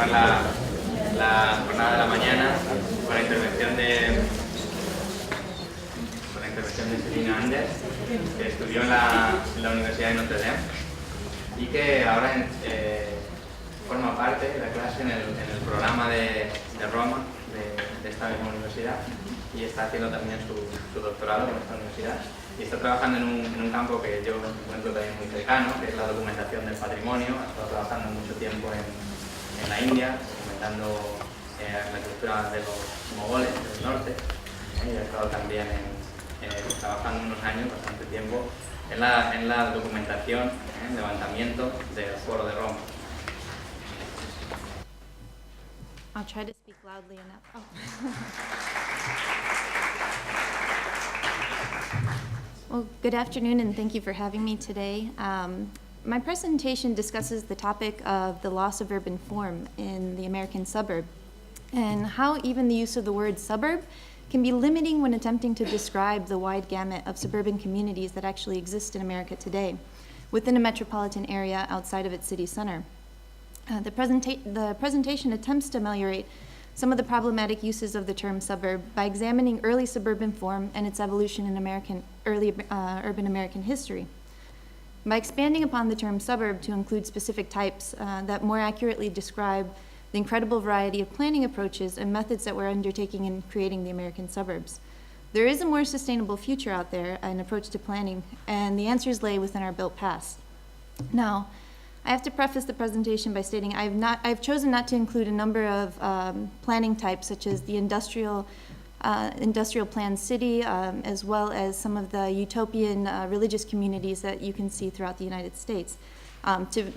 cerrar la jornada de la mañana con la intervención de Selena que estudió en la Universidad de Notre y que ahora forma parte de la clase en el programa de Roma de esta misma universidad y está haciendo también su doctorado en esta universidad y está trabajando en un campo que yo encuentro también muy cercano, que es la documentación del patrimonio. Ha estado trabajando mucho tiempo en la India, documentando la cultura de los mogoles del norte, y ha estado también trabajando unos años, bastante tiempo, en la documentación, levantamiento del foro de Roma. I'll try to speak loudly enough. Oh. Well, good afternoon, and thank you for having me today. My presentation discusses the topic of the loss of urban form in the American suburb, and how even the use of the word suburb can be limiting when attempting to describe the wide gamut of suburban communities that actually exist in America today, within a metropolitan area outside of its city center. The presentation attempts to ameliorate some of the problematic uses of the term suburb by examining early suburban form and its evolution in early urban American history. By expanding upon the term suburb to include specific types that more accurately describe the incredible variety of planning approaches and methods that we're undertaking in creating the American suburbs. There is a more sustainable future out there, an approach to planning, and the answers lay within our built past. Now, I have to preface the presentation by stating I've chosen not to include a number of planning types, such as the industrial planned city, as well as some of the utopian religious communities that you can see throughout the United States,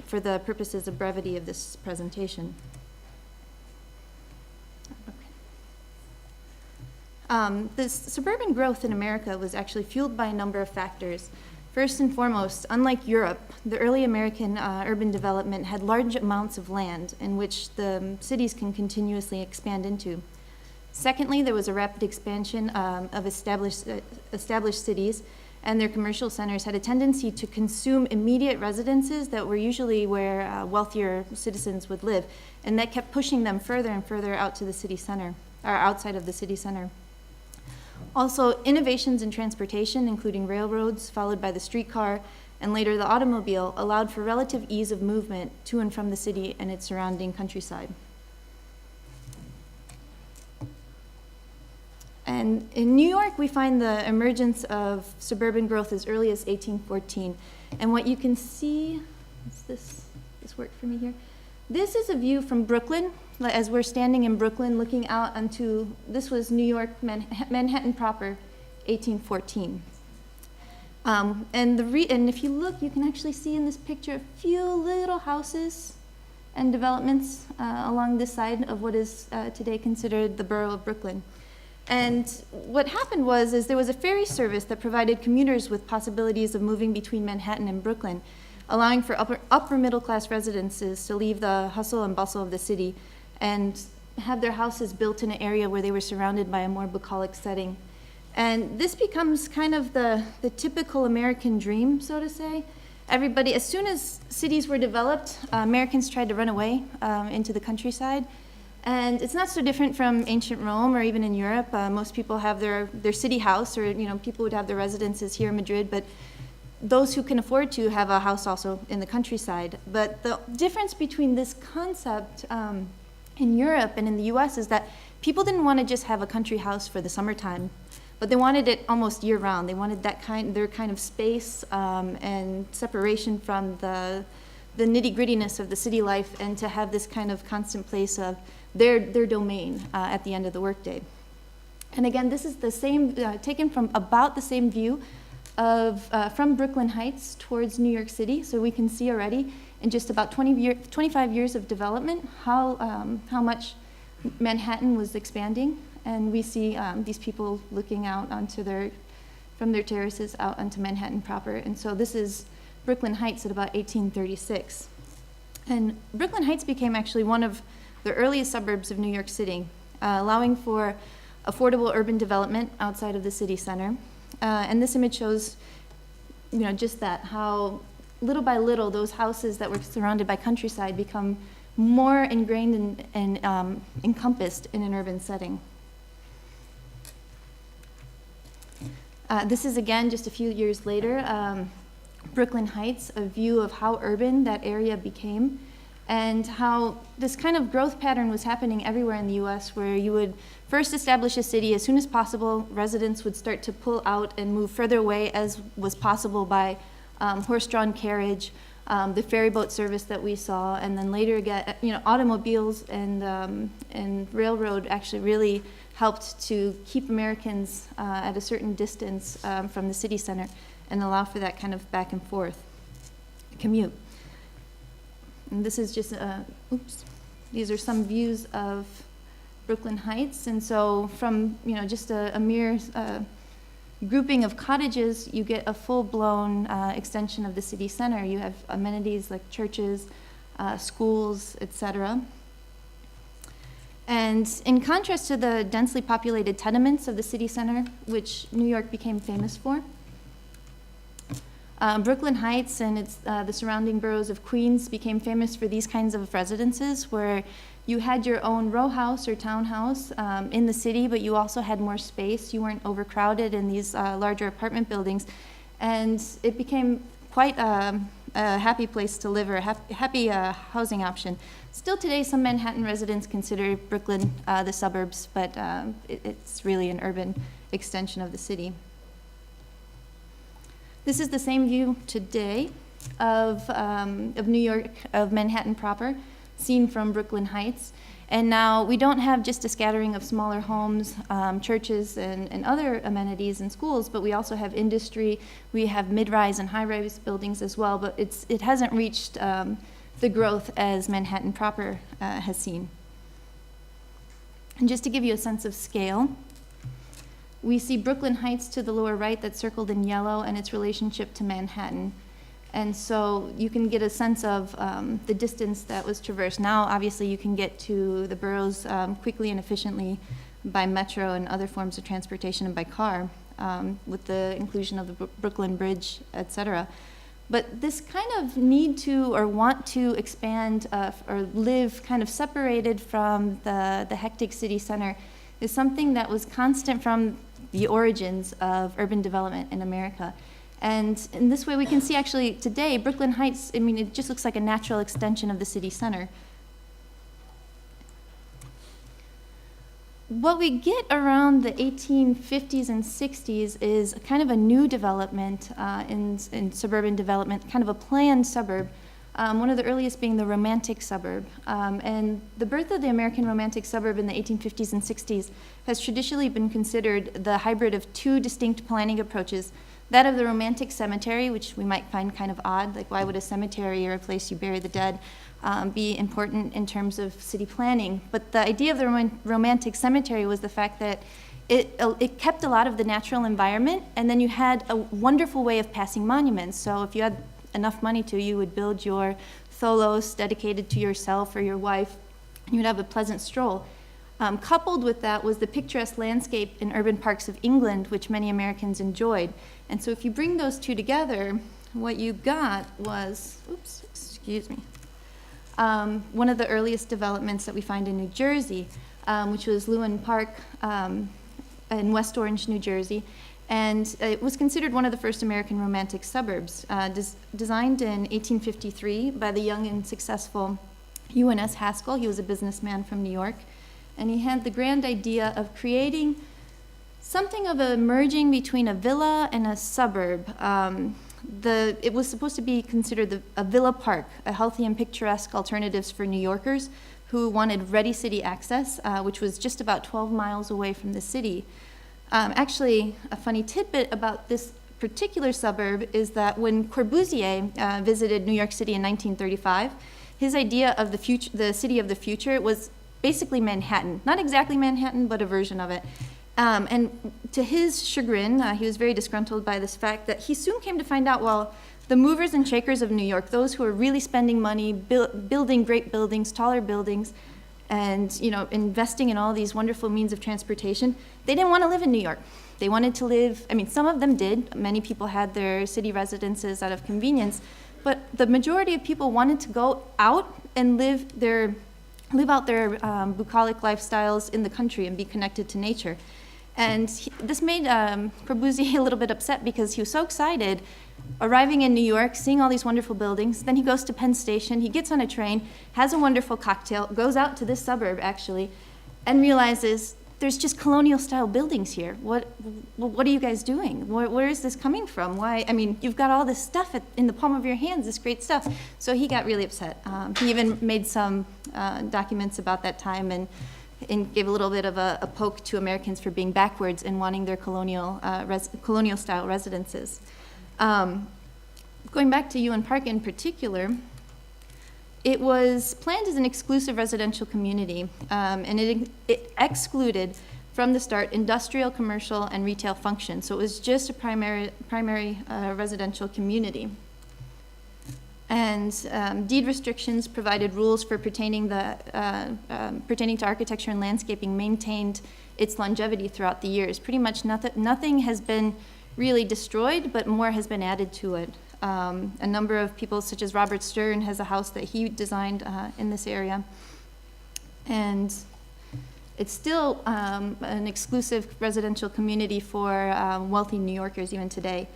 for the purposes of brevity of this presentation. This suburban growth in America was actually fueled by a number of factors. First and foremost, unlike Europe, the early American urban development had large amounts of land in which the cities can continuously expand into. Secondly, there was a rapid expansion of established cities, and their commercial centers had a tendency to consume immediate residences that were usually where wealthier citizens would live, and that kept pushing them further and further out to the city center, or outside of the city center. Also, innovations in transportation, including railroads, followed by the streetcar, and later the automobile, allowed for relative ease of movement to and from the city and its surrounding countryside. And in New York, we find the emergence of suburban growth as early as 1814. And what you can see, does this work for me here? This is a view from Brooklyn, as we're standing in Brooklyn looking out onto, this was New York, Manhattan proper, 1814. And if you look, you can actually see in this picture a few little houses and developments along this side of what is today considered the borough of Brooklyn. And what happened is there was a ferry service that provided commuters with possibilities of moving between Manhattan and Brooklyn, allowing for upper middle class residences to leave the hustle and bustle of the city and have their houses built in an area where they were surrounded by a more bucolic setting. And this becomes kind of the typical American dream, so to say. Everybody, as soon as cities were developed, Americans tried to run away into the countryside. And it's not so different from ancient Rome or even in Europe. Most people have their city house, or people would have their residences here in Madrid, but those who can afford to have a house also in the countryside. But the difference between this concept in Europe and in the US is that people didn't want to just have a country house for the summertime, but they wanted it almost year round. They wanted their kind of space and separation from the nitty-grittiness of the city life, and to have this kind of constant place of their domain at the end of the workday. And again, this is the same, taken from about the same view from Brooklyn Heights towards New York City. So we can see already in just about 25 years of development how much Manhattan was expanding. And we see these people looking out from their terraces out onto Manhattan proper. And so this is Brooklyn Heights at about 1836. And Brooklyn Heights became actually one of the earliest suburbs of New York City, allowing for affordable urban development outside of the city center. And this image shows, just that, how little by little those houses that were surrounded by countryside become more ingrained and encompassed in an urban setting. This is again just a few years later, Brooklyn Heights, a view of how urban that area became and how this kind of growth pattern was happening everywhere in the US, where you would first establish a city. As soon as possible, residents would start to pull out and move further away as was possible by horse-drawn carriage, the ferry boat service that we saw, and then later automobiles and railroad actually really helped to keep Americans at a certain distance from the city center and allow for that kind of back and forth commute. And this is just, these are some views of Brooklyn Heights. And so from, just a mere grouping of cottages, you get a full-blown extension of the city center. You have amenities like churches, schools, etc. And in contrast to the densely populated tenements of the city center, which New York became famous for, Brooklyn Heights and the surrounding boroughs of Queens became famous for these kinds of residences where you had your own row house or townhouse in the city, but you also had more space. You weren't overcrowded in these larger apartment buildings. And it became quite a happy place to live, or a happy housing option. Still today, some Manhattan residents consider Brooklyn the suburbs, but it's really an urban extension of the city. This is the same view today of New York, of Manhattan proper, seen from Brooklyn Heights. And now we don't have just a scattering of smaller homes, churches, and other amenities and schools, but we also have industry. We have mid-rise and high-rise buildings as well, but it hasn't reached the growth as Manhattan proper has seen. And just to give you a sense of scale, we see Brooklyn Heights to the lower right that's circled in yellow and its relationship to Manhattan. And so you can get a sense of the distance that was traversed. Now, obviously, you can get to the boroughs quickly and efficiently by metro and other forms of transportation and by car with the inclusion of the Brooklyn Bridge, et cetera. But this kind of need to or want to expand or live kind of separated from the hectic city center is something that was constant from the origins of urban development in America. And in this way, we can see actually today, Brooklyn Heights, it just looks like a natural extension of the city center. What we get around the 1850s and 60s is kind of a new development in suburban development, kind of a planned suburb. One of the earliest being the Romantic suburb. And the birth of the American Romantic suburb in the 1850s and 60s has traditionally been considered the hybrid of two distinct planning approaches. That of the Romantic cemetery, which we might find kind of odd, like why would a cemetery or a place you bury the dead be important in terms of city planning? But the idea of the Romantic cemetery was the fact that it kept a lot of the natural environment, and then you had a wonderful way of passing monuments. So if you had enough money to, you would build your tholos dedicated to yourself or your wife, and you would have a pleasant stroll. Coupled with that was the picturesque landscape in urban parks of England, which many Americans enjoyed. And so if you bring those two together, what you got was, one of the earliest developments that we find in New Jersey, which was Lewin Park in West Orange, New Jersey. And it was considered one of the first American Romantic suburbs, designed in 1853 by the young and successful U.N.S. Haskell. He was a businessman from New York. And he had the grand idea of creating something of a merging between a villa and a suburb. It was supposed to be considered a villa park, a healthy and picturesque alternatives for New Yorkers who wanted ready city access, which was just about 12 miles away from the city. Actually, a funny tidbit about this particular suburb is that when Corbusier visited New York City in 1935, his idea of the city of the future was basically Manhattan. Not exactly Manhattan, but a version of it. And to his chagrin, he was very disgruntled by this fact that he soon came to find out, well, the movers and shakers of New York, those who were really spending money, building great buildings, taller buildings, and investing in all these wonderful means of transportation, they didn't want to live in New York. They wanted to live, some of them did. Many people had their city residences out of convenience, but the majority of people wanted to go out and live out their bucolic lifestyles in the country and be connected to nature. And this made Corbusier a little bit upset because he was so excited arriving in New York, seeing all these wonderful buildings. Then he goes to Penn Station, he gets on a train, has a wonderful cocktail, goes out to this suburb actually, and realizes there's just colonial style buildings here. What are you guys doing? Where is this coming from? Why? I mean, you've got all this stuff in the palm of your hands, this great stuff. So he got really upset. He even made some documents about that time and gave a little bit of a poke to Americans for being backwards and wanting their colonial style residences. Going back to Ewan Park in particular, it was planned as an exclusive residential community, and it excluded from the start industrial, commercial, and retail functions. So it was just a primary residential community. And deed restrictions provided rules for pertaining to architecture and landscaping maintained its longevity throughout the years. Pretty much nothing has been really destroyed, but more has been added to it. A number of people, such as Robert Stern, has a house that he designed in this area. And it's still an exclusive residential community for wealthy New Yorkers even today.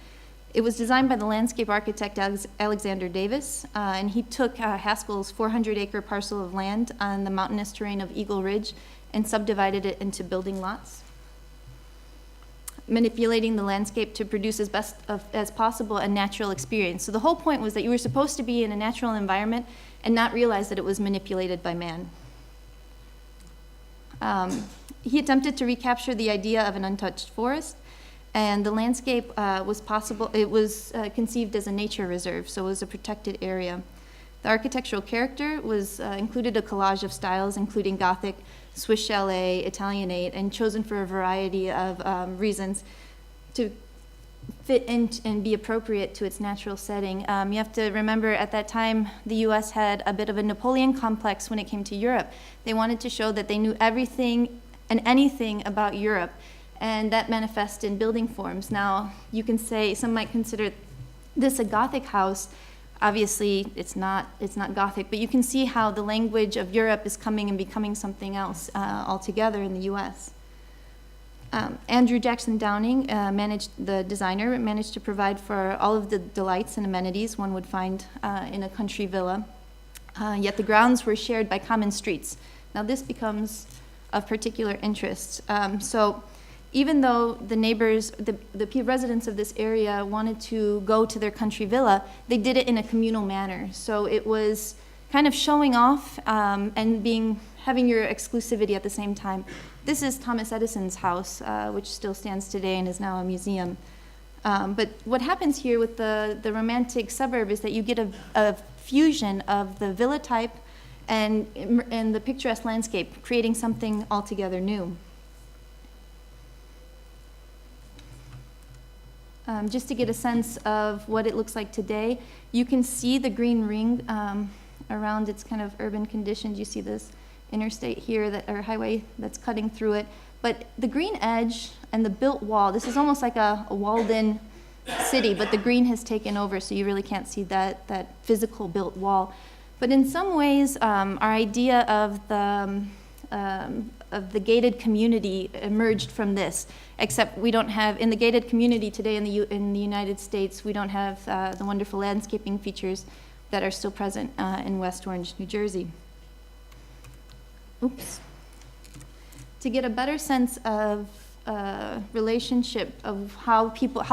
It was designed by the landscape architect Alexander Davis, and he took Haskell's 400-acre parcel of land on the mountainous terrain of Eagle Ridge and subdivided it into building lots, manipulating the landscape to produce as best as possible a natural experience. So the whole point was that you were supposed to be in a natural environment and not realize that it was manipulated by man. He attempted to recapture the idea of an untouched forest, and the landscape was conceived as a nature reserve, so it was a protected area. The architectural character included a collage of styles, including Gothic, Swiss Chalet, Italianate, and chosen for a variety of reasons to fit in and be appropriate to its natural setting. You have to remember at that time, the US had a bit of a Napoleon complex when it came to Europe. They wanted to show that they knew everything and anything about Europe, and that manifests in building forms. Now, you can say, some might consider this a Gothic house. Obviously, it's not Gothic, but you can see how the language of Europe is coming and becoming something else altogether in the US. Andrew Jackson Downing, the designer, managed to provide for all of the delights and amenities one would find in a country villa, yet the grounds were shared by common streets. Now this becomes of particular interest. So even though the neighbors, the residents of this area wanted to go to their country villa, they did it in a communal manner. So it was kind of showing off and having your exclusivity at the same time. This is Thomas Edison's house, which still stands today and is now a museum. But what happens here with the romantic suburb is that you get a fusion of the villa type and the picturesque landscape, creating something altogether new. Just to get a sense of what it looks like today, you can see the green ring around its kind of urban conditions. You see this interstate here, or highway that's cutting through it. But the green edge and the built wall, this is almost like a walled-in city, but the green has taken over, so you really can't see that physical built wall. But in some ways, our idea of the gated community emerged from this, except we don't have, in the gated community today in the United States, we don't have the wonderful landscaping features that are still present in West Orange, New Jersey. Oops. To get a better sense of relationship of how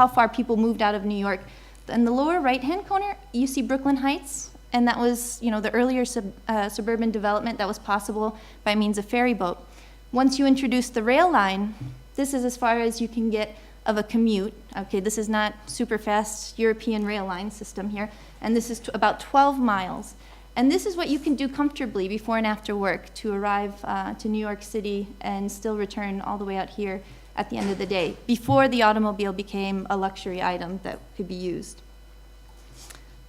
far people moved out of New York, in the lower right-hand corner, you see Brooklyn Heights, and that was, the earlier suburban development that was possible by means of ferry boat. Once you introduce the rail line, this is as far as you can get of a commute. Okay, this is not super fast European rail line system here, and this is about 12 miles. And this is what you can do comfortably before and after work to arrive to New York City and still return all the way out here at the end of the day, before the automobile became a luxury item that could be used.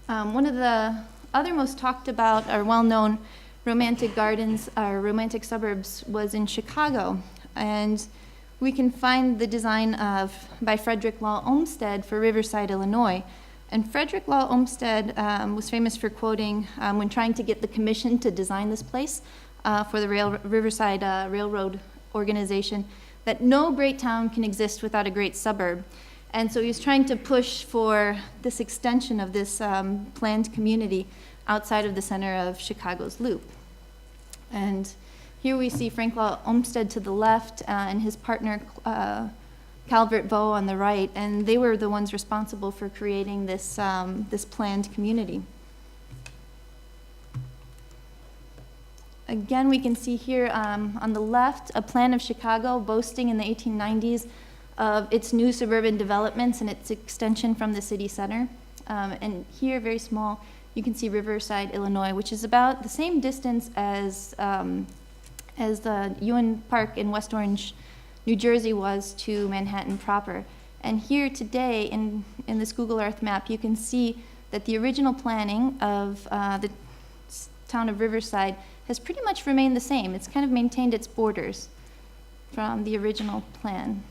One of the other most talked about or well-known romantic gardens or romantic suburbs was in Chicago. And we can find the design by Frederick Law Olmsted for Riverside, Illinois. And Frederick Law Olmsted was famous for quoting, when trying to get the commission to design this place for the Riverside Railroad organization, that no great town can exist without a great suburb. And so he was trying to push for this extension of this planned community outside of the center of Chicago's Loop. And here we see Frank Law Olmsted to the left and his partner Calvert Vaux on the right, and they were the ones responsible for creating this, this planned community. Again, we can see here on the left a plan of Chicago boasting in the 1890s of its new suburban developments and its extension from the city center. And here, very small, you can see Riverside, Illinois, which is about the same distance as the Ewan Park in West Orange, New Jersey was to Manhattan proper. And here today, in this Google Earth map, you can see that the original planning of the town of Riverside has pretty much remained the same. It's kind of maintained its borders from the original plan.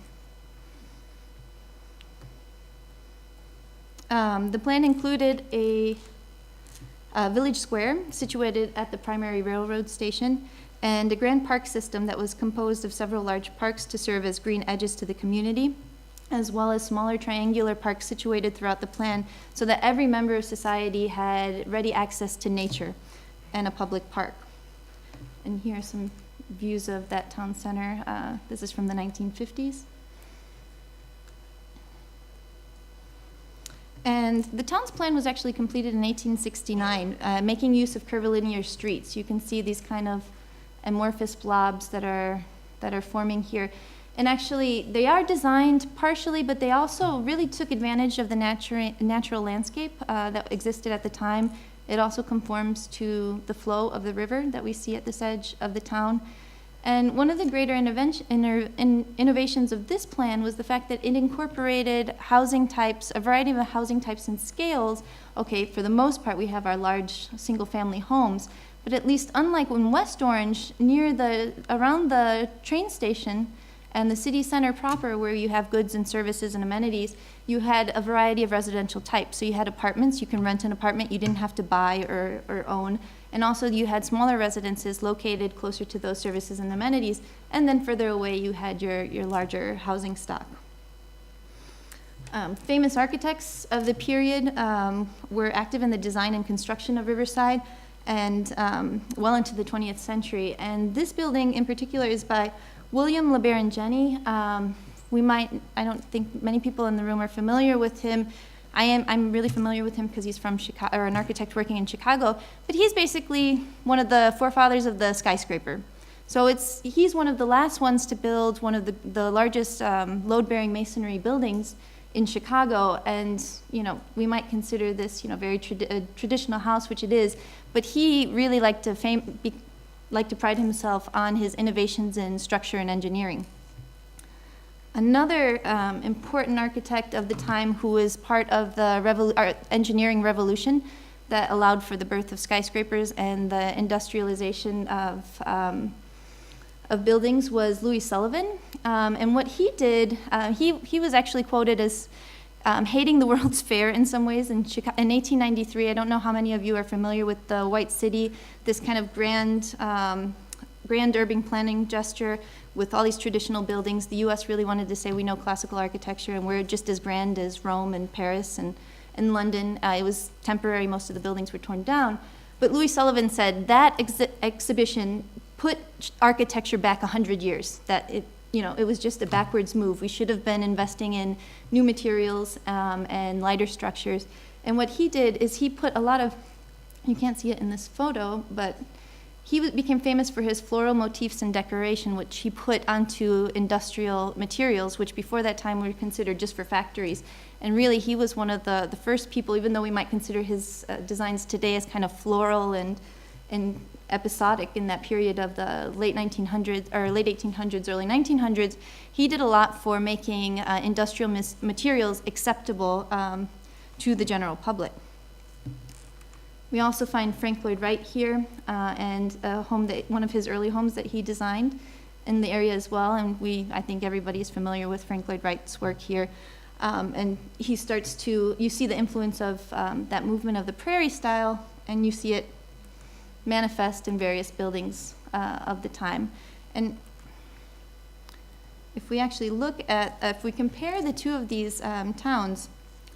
The plan included a village square situated at the primary railroad station and a grand park system that was composed of several large parks to serve as green edges to the community, as well as smaller triangular parks situated throughout the plan so that every member of society had ready access to nature and a public park. And here are some views of that town center. This is from the 1950s. And the town's plan was actually completed in 1869, making use of curvilinear streets. You can see these kind of amorphous blobs that are forming here. And actually, they are designed partially, but they also really took advantage of the natural landscape that existed at the time. It also conforms to the flow of the river that we see at this edge of the town. And one of the greater innovations of this plan was the fact that it incorporated housing types, a variety of housing types and scales. Okay, for the most part, we have our large single-family homes, but at least unlike in West Orange, around the train station and the city center proper, where you have goods and services and amenities, you had a variety of residential types. So you had apartments, you can rent an apartment, you didn't have to buy or own. And also you had smaller residences located closer to those services and amenities. And then further away, you had your larger housing stock. Famous architects of the period were active in the design and construction of Riverside and well into the 20th century. And this building in particular is by William LeBaron-Jenney. I don't think many people in the room are familiar with him. I'm really familiar with him because he's from Chicago, or an architect working in Chicago, but he's basically one of the forefathers of the skyscraper. So he's one of the last ones to build one of the largest load-bearing masonry buildings in Chicago, and we might consider this very traditional house, which it is, but he really liked to pride himself on his innovations in structure and engineering. Another important architect of the time who was part of the engineering revolution that allowed for the birth of skyscrapers and the industrialization of buildings was Louis Sullivan. And what he did, he was actually quoted as hating the World's Fair in some ways in 1893. I don't know how many of you are familiar with the White City, this kind of grand urban planning gesture with all these traditional buildings. The U.S. really wanted to say we know classical architecture and we're just as grand as Rome and Paris and London. It was temporary. Most of the buildings were torn down. But Louis Sullivan said that exhibition put architecture back 100 years, that it was just a backwards move. We should have been investing in new materials and lighter structures. And what he did is he put a lot of, you can't see it in this photo, but he became famous for his floral motifs and decoration, which he put onto industrial materials, which before that time were considered just for factories. And really, he was one of the first people, even though we might consider his designs today as kind of floral and episodic in that period of the late 1800s, early 1900s, he did a lot for making industrial materials acceptable to the general public. We also find Frank Lloyd Wright here, and one of his early homes that he designed in the area as well. And I think everybody is familiar with Frank Lloyd Wright's work here. And he starts to, you see the influence of that movement of the prairie style, and you see it manifest in various buildings of the time. And if we actually look at, if we compare the two of these towns,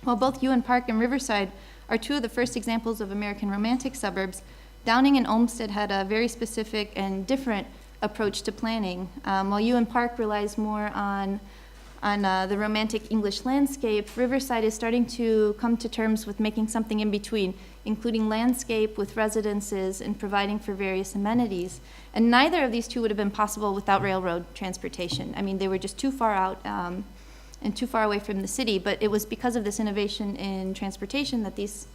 while both Ewan Park and Riverside are two of the first examples of American Romantic suburbs, Downing and Olmsted had a very specific and different approach to planning. While Ewan Park relies more on the Romantic English landscape, Riverside is starting to come to terms with making something in between, including landscape with residences and providing for various amenities. And neither of these two would have been possible without railroad transportation. I mean, they were just too far out and too far away from the city, but it was because of this innovation in transportation that these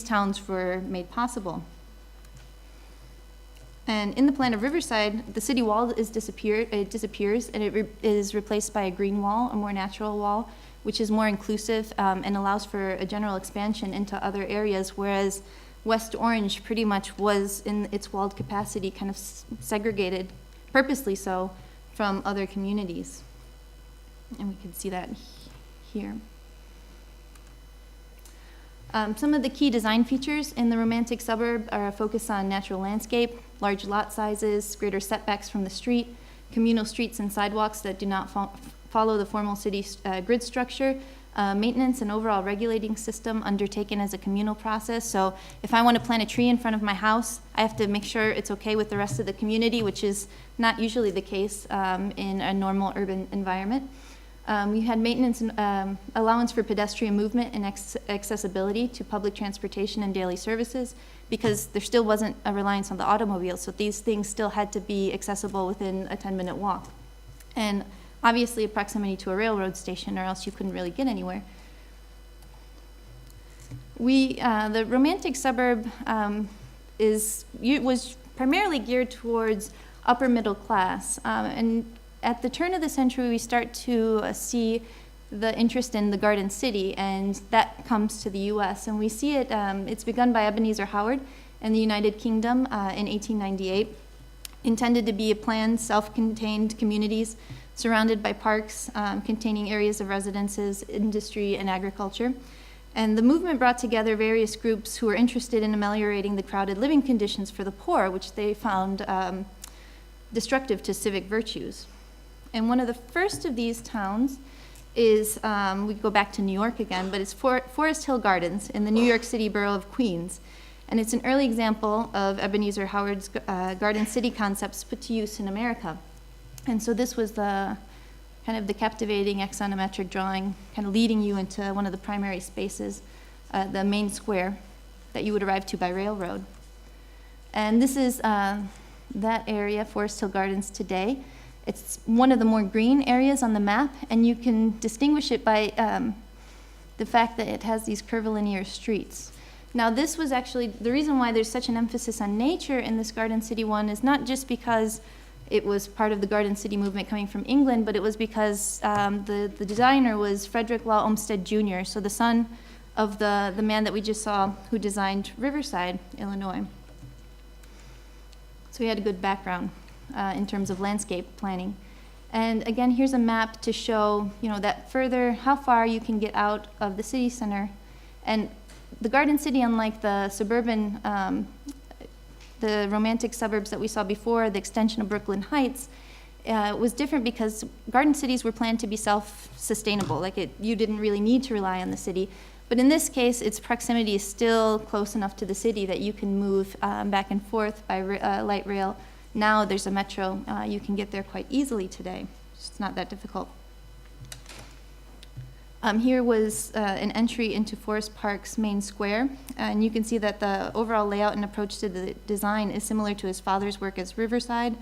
towns were made possible. And in the plan of Riverside, the city wall disappears, and it is replaced by a green wall, a more natural wall, which is more inclusive and allows for a general expansion into other areas, whereas West Orange pretty much was, in its walled capacity, kind of segregated, purposely so, from other communities. And we can see that here. Some of the key design features in the Romantic suburb are a focus on natural landscape, large lot sizes, greater setbacks from the street, communal streets and sidewalks that do not follow the formal city grid structure, maintenance and overall regulating system undertaken as a communal process. So if I want to plant a tree in front of my house, I have to make sure it's okay with the rest of the community, which is not usually the case in a normal urban environment. We had maintenance and allowance for pedestrian movement and accessibility to public transportation and daily services, because there still wasn't a reliance on the automobile, so these things still had to be accessible within a 10-minute walk. And obviously a proximity to a railroad station, or else you couldn't really get anywhere. The Romantic suburb was primarily geared towards upper middle class, and at the turn of the century, we start to see the interest in the Garden City, and that comes to the U.S. And we see it, it's begun by Ebenezer Howard in the United Kingdom in 1898, intended to be a planned, self-contained communities surrounded by parks containing areas of residences, industry, and agriculture. And the movement brought together various groups who were interested in ameliorating the crowded living conditions for the poor, which they found destructive to civic virtues. And one of the first of these towns is, we go back to New York again, but it's Forest Hill Gardens in the New York City borough of Queens. And it's an early example of Ebenezer Howard's Garden City concepts put to use in America. And so this was the kind of the captivating axonometric drawing, kind of leading you into one of the primary spaces, the main square that you would arrive to by railroad. And this is that area, Forest Hill Gardens today. It's one of the more green areas on the map, and you can distinguish it by the fact that it has these curvilinear streets. Now, this was actually, the reason why there's such an emphasis on nature in this Garden City one is not just because it was part of the Garden City movement coming from England, but it was because the designer was Frederick Law Olmsted Jr., so the son of the man that we just saw who designed Riverside, Illinois. So he had a good background in terms of landscape planning. And again, here's a map to show, that further, how far you can get out of the city center. And the Garden City, unlike the suburban, the Romantic suburbs that we saw before, the extension of Brooklyn Heights, was different because garden cities were planned to be self-sustainable. You didn't really need to rely on the city. But in this case, its proximity is still close enough to the city that you can move back and forth by light rail. Now there's a metro. You can get there quite easily today. It's not that difficult. Here was an entry into Forest Park's main square, and you can see that the overall layout and approach to the design is similar to his father's work as Riverside.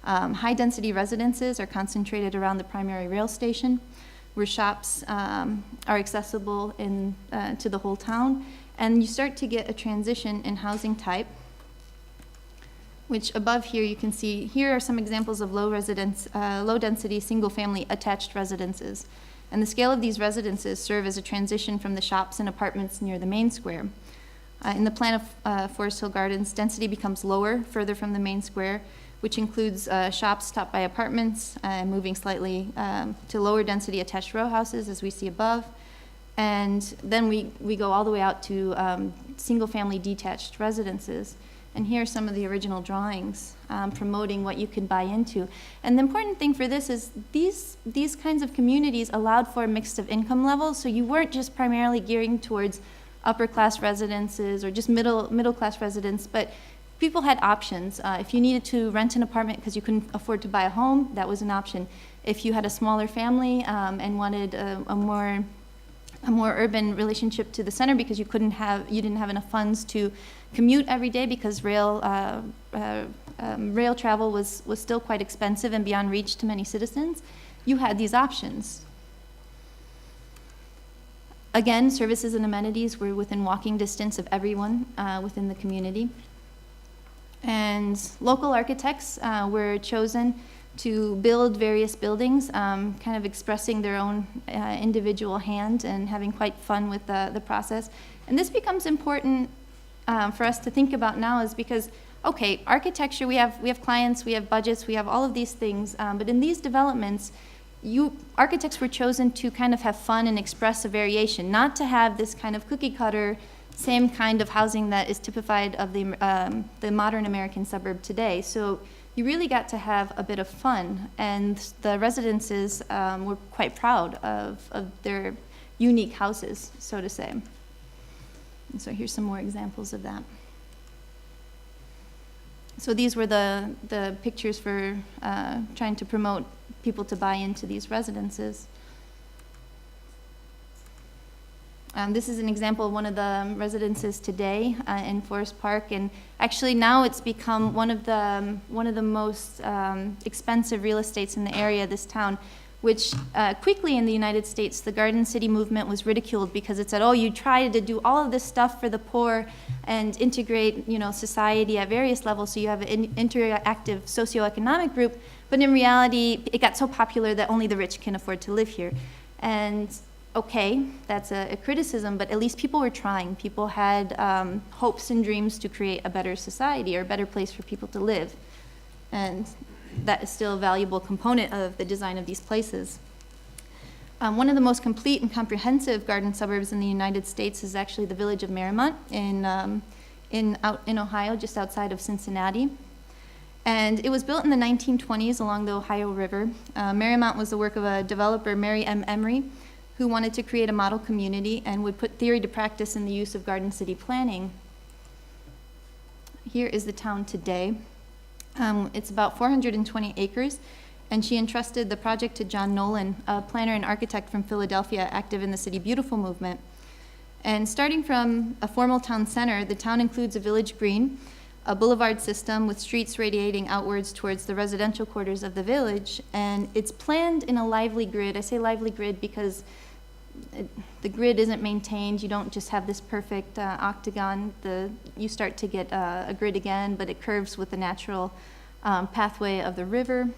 High-density residences are concentrated around the primary rail station, where shops are accessible to the whole town, and you start to get a transition in housing type, which above here you can see, here are some examples of low-density single-family attached residences. And the scale of these residences serve as a transition from the shops and apartments near the main square. In the plan of Forest Hill Gardens, density becomes lower, further from the main square, which includes shops topped by apartments, moving slightly to lower density attached row houses, as we see above. And then we go all the way out to single-family detached residences. And here are some of the original drawings promoting what you could buy into. And the important thing for this is these kinds of communities allowed for a mix of income levels, so you weren't just primarily gearing towards upper-class residences or just middle-class residents, but people had options. If you needed to rent an apartment because you couldn't afford to buy a home, that was an option. If you had a smaller family and wanted a more urban relationship to the center because you didn't have enough funds to commute every day because rail travel was still quite expensive and beyond reach to many citizens, you had these options. Again, services and amenities were within walking distance of everyone within the community. And local architects were chosen to build various buildings, kind of expressing their own individual hand and having quite fun with the process. And this becomes important for us to think about now is because, okay, architecture, we have clients, we have budgets, we have all of these things, but in these developments, architects were chosen to kind of have fun and express a variation, not to have this kind of cookie cutter, same kind of housing that is typified of the modern American suburb today. So you really got to have a bit of fun, and the residences were quite proud of their unique houses, so to say. And so here's some more examples of that. So these were the pictures for trying to promote people to buy into these residences. This is an example of one of the residences today in Forest Park, and actually now it's become one of the most expensive real estates in the area, this town, which quickly in the United States, the Garden City movement was ridiculed because it said, oh, you try to do all of this stuff for the poor and integrate, society at various levels so you have an interactive socioeconomic group, but in reality, it got so popular that only the rich can afford to live here. And okay, that's a criticism, but at least people were trying. People had hopes and dreams to create a better society or a better place for people to live. And that is still a valuable component of the design of these places. One of the most complete and comprehensive garden suburbs in the United States is actually the village of Marymount in Ohio, just outside of Cincinnati. And it was built in the 1920s along the Ohio River. Marymount was the work of a developer, Mary M. Emery, who wanted to create a model community and would put theory to practice in the use of garden city planning. Here is the town today. It's about 420 acres, and she entrusted the project to John Nolan, a planner and architect from Philadelphia, active in the City Beautiful movement. And starting from a formal town center, the town includes a village green, a boulevard system with streets radiating outwards towards the residential quarters of the village, and it's planned in a lively grid. I say lively grid because the grid isn't maintained. You don't just have this perfect octagon. You start to get a grid again, but it curves with the natural pathway of the river.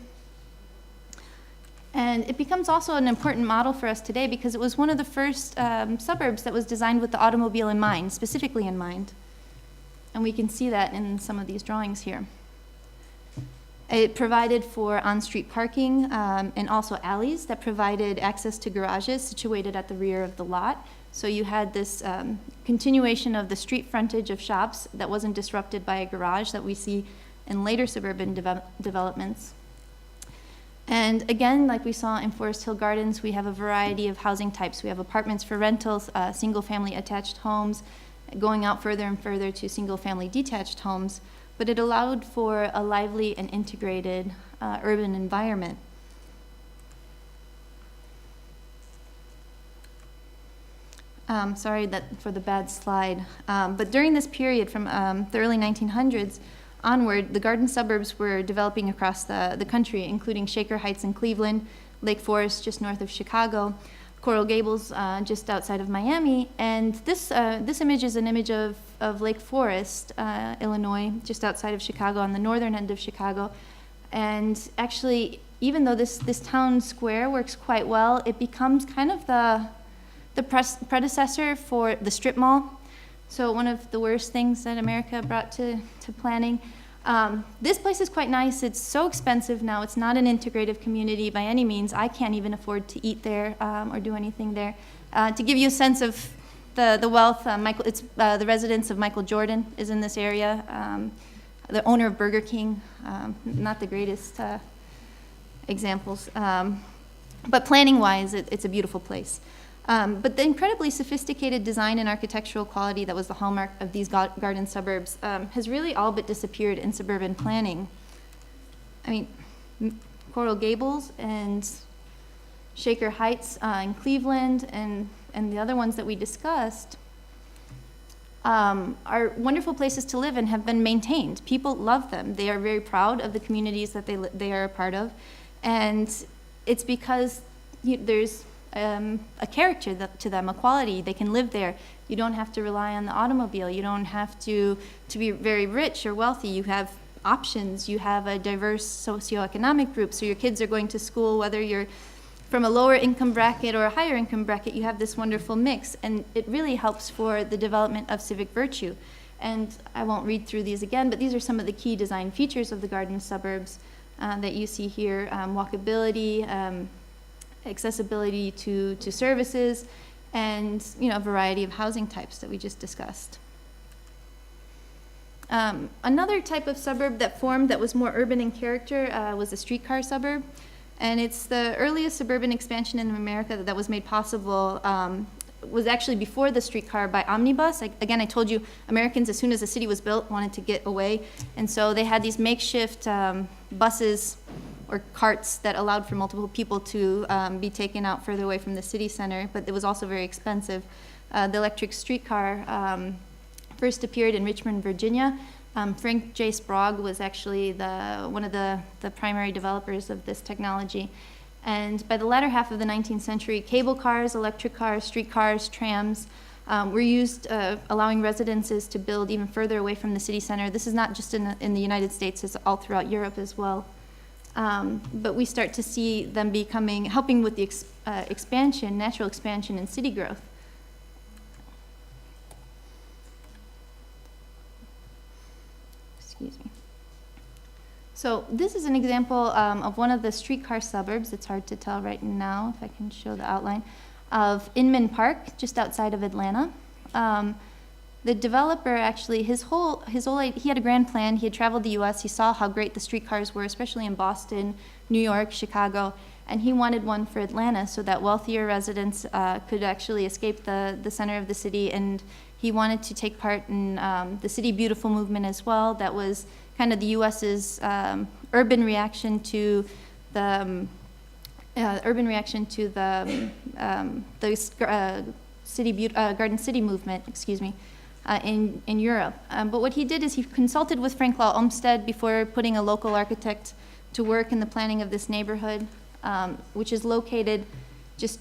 And it becomes also an important model for us today because it was one of the first suburbs that was designed with the automobile in mind, specifically in mind. And we can see that in some of these drawings here. It provided for on-street parking and also alleys that provided access to garages situated at the rear of the lot. So you had this continuation of the street frontage of shops that wasn't disrupted by a garage that we see in later suburban developments. And again, like we saw in Forest Hill Gardens, we have a variety of housing types. We have apartments for rentals, single-family attached homes, going out further and further to single-family detached homes, but it allowed for a lively and integrated urban environment. Sorry for the bad slide, but during this period from the early 1900s onward, the garden suburbs were developing across the country, including Shaker Heights in Cleveland, Lake Forest just north of Chicago, Coral Gables just outside of Miami, and this image is an image of Lake Forest, Illinois, just outside of Chicago, on the northern end of Chicago. And actually, even though this town square works quite well, it becomes kind of the predecessor for the strip mall. So one of the worst things that America brought to planning. This place is quite nice. It's so expensive now. It's not an integrative community by any means. I can't even afford to eat there or do anything there. To give you a sense of the wealth, the residence of Michael Jordan is in this area. The owner of Burger King, not the greatest examples. But planning-wise, it's a beautiful place. But the incredibly sophisticated design and architectural quality that was the hallmark of these garden suburbs has really all but disappeared in suburban planning. I mean, Coral Gables and Shaker Heights in Cleveland and the other ones that we discussed are wonderful places to live and have been maintained. People love them. They are very proud of the communities that they are a part of. And it's because there's a character to them, a quality. They can live there. You don't have to rely on the automobile. You don't have to be very rich or wealthy. You have options. You have a diverse socioeconomic group. So your kids are going to school, whether you're from a lower income bracket or a higher income bracket, you have this wonderful mix. And it really helps for the development of civic virtue. And I won't read through these again, but these are some of the key design features of the garden suburbs that you see here. Walkability, accessibility to services, and a variety of housing types that we just discussed. Another type of suburb that formed that was more urban in character was the streetcar suburb. And it's the earliest suburban expansion in America that was made possible, was actually before the streetcar by omnibus. Again, I told you Americans, as soon as the city was built, wanted to get away. And so they had these makeshift buses or carts that allowed for multiple people to be taken out further away from the city center, but it was also very expensive. The electric streetcar first appeared in Richmond, Virginia. Frank J. Sprague was actually one of the primary developers of this technology. And by the latter half of the 19th century, cable cars, electric cars, streetcars, trams were used, allowing residences to build even further away from the city center. This is not just in the United States, it's all throughout Europe as well. But we start to see them helping with the expansion, natural expansion and city growth. Excuse me. So this is an example of one of the streetcar suburbs. It's hard to tell right now if I can show the outline of Inman Park, just outside of Atlanta. The developer actually, he had a grand plan. He had traveled the U.S. He saw how great the streetcars were, especially in Boston, New York, Chicago, and he wanted one for Atlanta so that wealthier residents could actually escape the center of the city. And he wanted to take part in the City Beautiful movement as well. That was kind of the U.S.'s urban reaction to the Garden City movement, excuse me. In Europe. But what he did is he consulted with Frank Law Olmsted before putting a local architect to work in the planning of this neighborhood, which is located just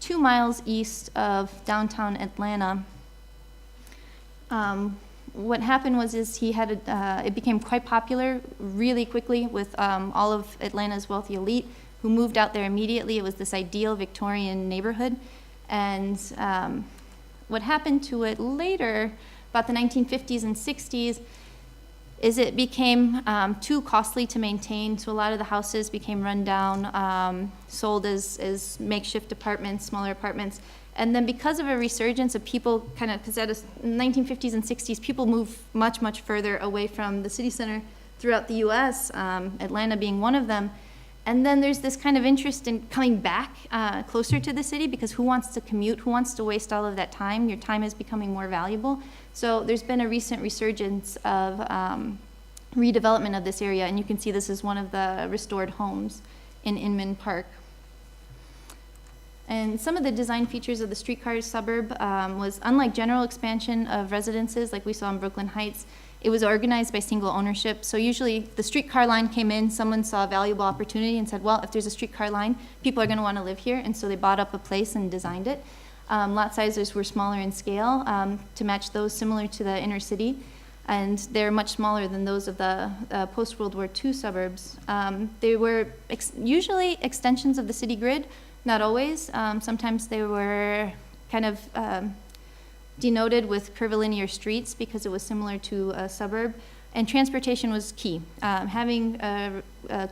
2 miles east of downtown Atlanta. What happened was it became quite popular really quickly with all of Atlanta's wealthy elite who moved out there immediately. It was this ideal Victorian neighborhood. And what happened to it later, about the 1950s and 60s, is it became too costly to maintain, so a lot of the houses became run down, sold as makeshift apartments, smaller apartments. And then because of a resurgence of people because in the 1950s and 60s, people moved much, much further away from the city center throughout the US, Atlanta being one of them. And then there's this kind of interest in coming back closer to the city, because who wants to commute? Who wants to waste all of that time? Your time is becoming more valuable. So there's been a recent resurgence of redevelopment of this area, and you can see this is one of the restored homes in Inman Park. And some of the design features of the streetcar suburb was, unlike general expansion of residences like we saw in Brooklyn Heights, it was organized by single ownership. So usually the streetcar line came in, someone saw a valuable opportunity and said, well, if there's a streetcar line, people are going to want to live here. And so they bought up a place and designed it. Lot sizes were smaller in scale to match those similar to the inner city. And they're much smaller than those of the post-World War II suburbs. They were usually extensions of the city grid, not always. Sometimes they were kind of denoted with curvilinear streets because it was similar to a suburb. And transportation was key. Having a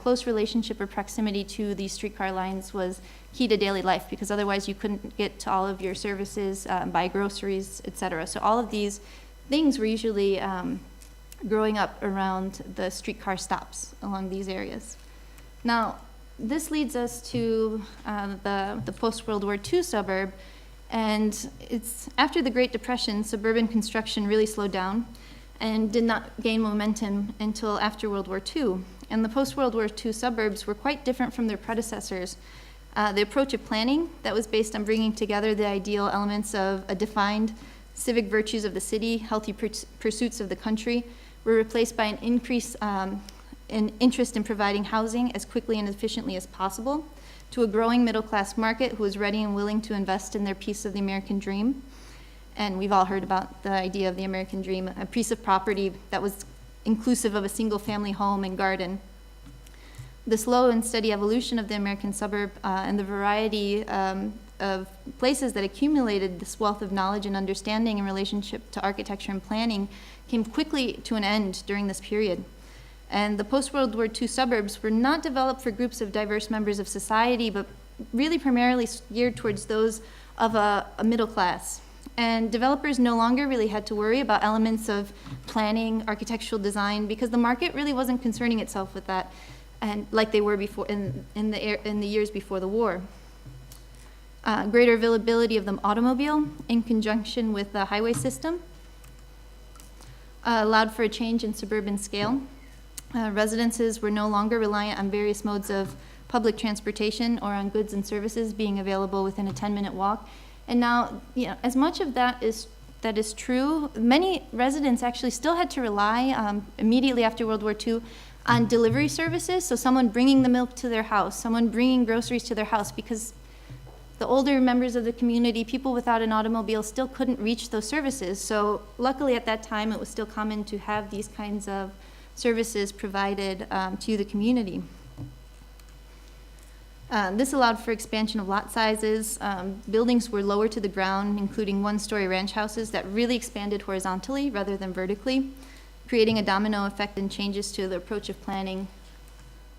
close relationship or proximity to these streetcar lines was key to daily life, because otherwise you couldn't get to all of your services, buy groceries, etc. So all of these things were usually growing up around the streetcar stops along these areas. Now, this leads us to the post-World War II suburb, and it's after the Great Depression, suburban construction really slowed down and did not gain momentum until after World War II. And the post-World War II suburbs were quite different from their predecessors. The approach of planning that was based on bringing together the ideal elements of a defined civic virtues of the city, healthy pursuits of the country, were replaced by an increase in interest in providing housing as quickly and efficiently as possible to a growing middle-class market who was ready and willing to invest in their piece of the American dream. And we've all heard about the idea of the American dream, a piece of property that was inclusive of a single-family home and garden. The slow and steady evolution of the American suburb and the variety of places that accumulated this wealth of knowledge and understanding in relationship to architecture and planning came quickly to an end during this period. And the post-World War II suburbs were not developed for groups of diverse members of society, but really primarily geared towards those of a middle class. And developers no longer really had to worry about elements of planning, architectural design, because the market really wasn't concerning itself with that, and like they were before in the years before the war. Greater availability of the automobile in conjunction with the highway system allowed for a change in suburban scale. Residences were no longer reliant on various modes of public transportation or on goods and services being available within a 10-minute walk. And now, as much of that is true, many residents actually still had to rely immediately after World War II on delivery services, so someone bringing the milk to their house, someone bringing groceries to their house, because the older members of the community, people without an automobile, still couldn't reach those services. So luckily at that time, it was still common to have these kinds of services provided to the community. This allowed for expansion of lot sizes. Buildings were lower to the ground, including one-story ranch houses that really expanded horizontally rather than vertically, creating a domino effect and changes to the approach of planning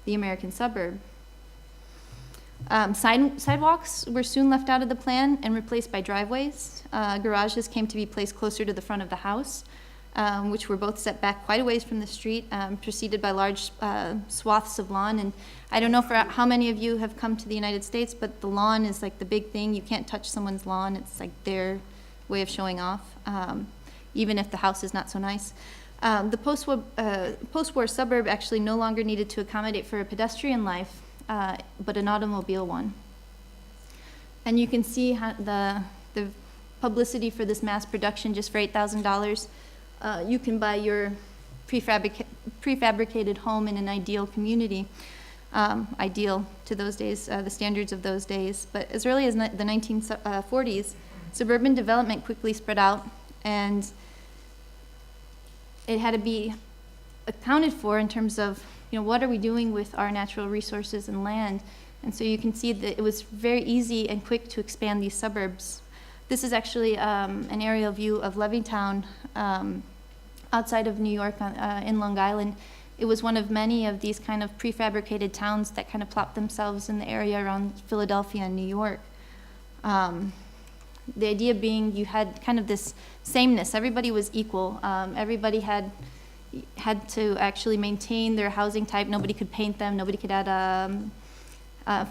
the American suburb. Sidewalks were soon left out of the plan and replaced by driveways. Garages came to be placed closer to the front of the house, which were both set back quite a ways from the street, preceded by large swaths of lawn. And I don't know for how many of you have come to the United States, but the lawn is like the big thing. You can't touch someone's lawn. It's like their way of showing off, even if the house is not so nice. The post-war suburb actually no longer needed to accommodate for a pedestrian life, but an automobile one. And you can see how the publicity for this mass production just for $8,000. You can buy your prefabricated home in an ideal community, ideal to those days, the standards of those days. But as early as the 1940s, suburban development quickly spread out, and it had to be accounted for in terms of, what are we doing with our natural resources and land? And so you can see that it was very easy and quick to expand these suburbs. This is actually an aerial view of Levittown, outside of New York in Long Island. It was one of many of these kind of prefabricated towns that kind of plopped themselves in the area around Philadelphia and New York. The idea being you had kind of this sameness. Everybody was equal. Everybody had to actually maintain their housing type. Nobody could paint them. Nobody could add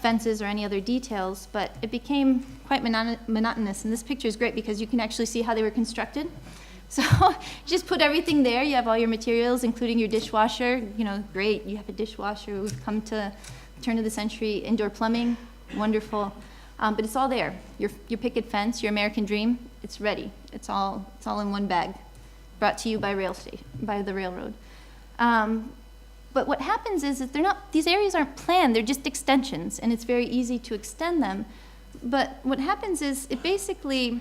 fences or any other details. But it became quite monotonous. And this picture is great because you can actually see how they were constructed. So just put everything there. You have all your materials, including your dishwasher. Great, you have a dishwasher. We've come to turn of the century. Indoor plumbing, wonderful. But it's all there. Your picket fence, your American dream, it's ready. It's all in one bag, brought to you by the railroad. But what happens is that these areas aren't planned. They're just extensions, and it's very easy to extend them. But what happens is it basically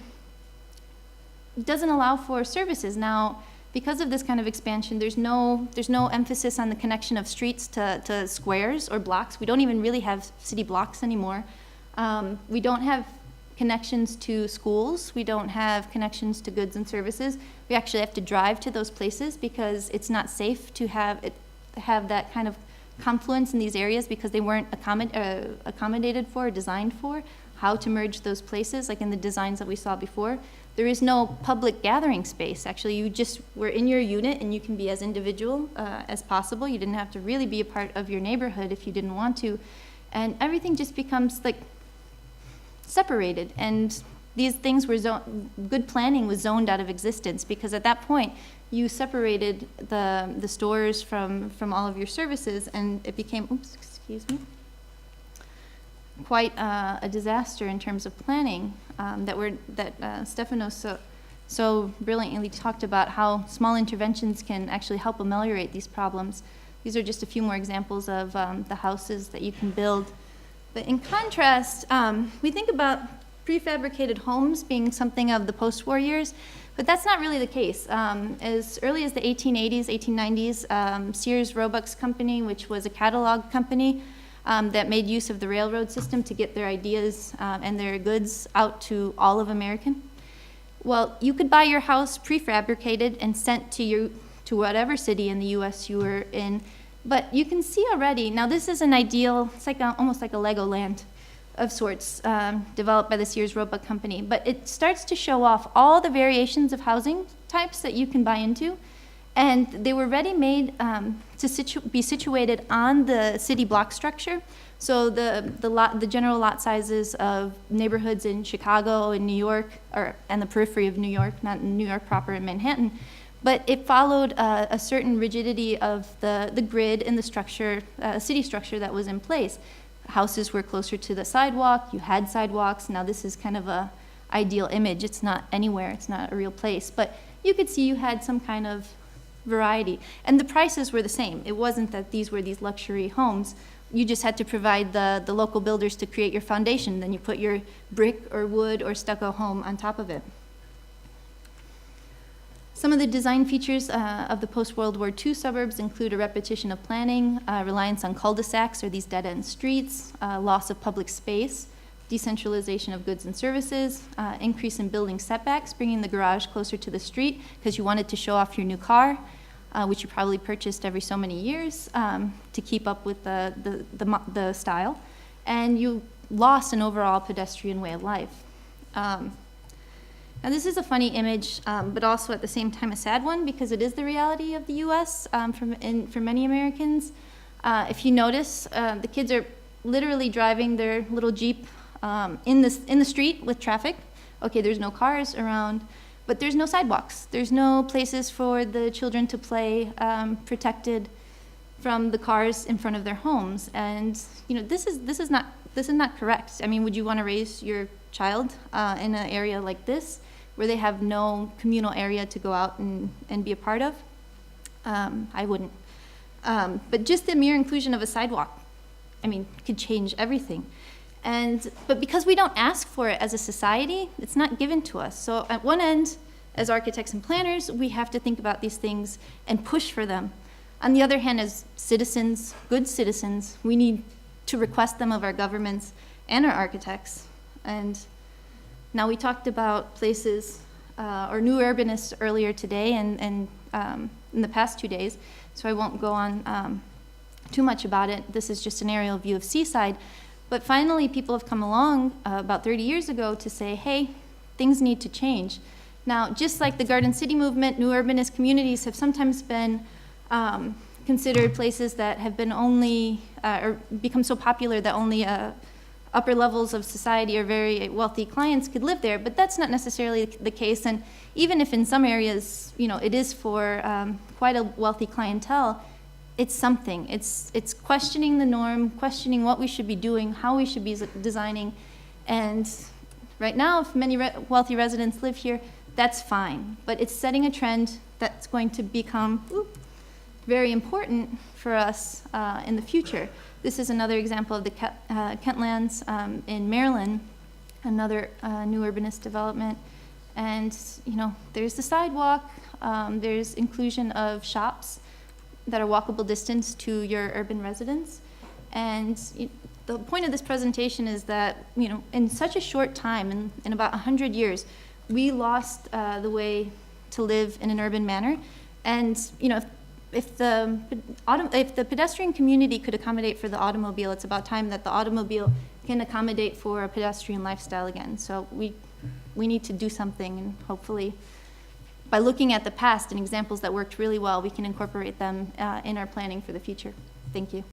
doesn't allow for services. Now, because of this kind of expansion, there's no emphasis on the connection of streets to squares or blocks. We don't even really have city blocks anymore. We don't have connections to schools. We don't have connections to goods and services. We actually have to drive to those places because it's not safe to have that kind of confluence in these areas because they weren't accommodated for or designed for how to merge those places, like in the designs that we saw before. There is no public gathering space. Actually, you just were in your unit and you can be as individual as possible. You didn't have to really be a part of your neighborhood if you didn't want to. And everything just becomes like separated. And these things were good planning was zoned out of existence because at that point, you separated the stores from all of your services, and it became, oops, excuse me, quite a disaster in terms of planning that Stefano so brilliantly talked about how small interventions can actually help ameliorate these problems. These are just a few more examples of the houses that you can build. But in contrast, we think about prefabricated homes being something of the post-war years, but that's not really the case. As early as the 1880s, 1890s, Sears Roebuck's company, which was a catalog company that made use of the railroad system to get their ideas and their goods out to all of America. Well, you could buy your house prefabricated and sent to whatever city in the US you were in. But you can see already, now this is an ideal, it's like almost like a Legoland of sorts developed by the Sears Roebuck company. But it starts to show off all the variations of housing types that you can buy into. And they were ready-made to be situated on the city block structure. So the general lot sizes of neighborhoods in Chicago and New York, and the periphery of New York, not New York proper in Manhattan. But it followed a certain rigidity of the grid and the structure, city structure that was in place. Houses were closer to the sidewalk, you had sidewalks. Now this is kind of a ideal image. It's not anywhere, it's not a real place. But you could see you had some kind of variety. And the prices were the same. It wasn't that these were these luxury homes. You just had to provide the local builders to create your foundation. Then you put your brick or wood or stucco home on top of it. Some of the design features of the post-World War II suburbs include a repetition of planning, reliance on cul-de-sacs or these dead-end streets, loss of public space, decentralization of goods and services, increase in building setbacks, bringing the garage closer to the street because you wanted to show off your new car, which you probably purchased every so many years to keep up with the style, and you lost an overall pedestrian way of life. Now this is a funny image, but also at the same time a sad one because it is the reality of the U.S. For many Americans. If you notice, the kids are literally driving their little Jeep in the street with traffic. Okay, there's no cars around, but there's no sidewalks. There's no places for the children to play protected from the cars in front of their homes. And you know, this is not correct. I mean, would you want to raise your child in an area like this, where they have no communal area to go out and be a part of? I wouldn't. But just the mere inclusion of a sidewalk, I mean, could change everything. But because we don't ask for it as a society, it's not given to us. So at one end, as architects and planners, we have to think about these things and push for them. On the other hand, as citizens, good citizens, we need to request them of our governments and our architects. And now we talked about places, or new urbanists earlier today and in the past 2 days, so I won't go on too much about it. This is just an aerial view of Seaside. But finally, people have come along about 30 years ago to say, hey, things need to change. Now, just like the Garden City movement, new urbanist communities have sometimes been considered places that have been only, or become so popular that only upper levels of society or very wealthy clients could live there, but that's not necessarily the case. And even if in some areas, you know, it is for quite a wealthy clientele, it's something. It's questioning the norm, questioning what we should be doing, how we should be designing. And right now, if many wealthy residents live here, that's fine. But it's setting a trend that's going to become very important for us in the future. This is another example of the Kentlands in Maryland, another new urbanist development. And, you know, there's the sidewalk, there's inclusion of shops that are walkable distance to your urban residents. And the point of this presentation is that, you know, in such a short time, in about 100 years, we lost the way to live in an urban manner. And, you know, if the pedestrian community could accommodate for the automobile, it's about time that the automobile can accommodate for a pedestrian lifestyle again. So we need to do something, and hopefully by looking at the past and examples that worked really well, we can incorporate them in our planning for the future. Thank you.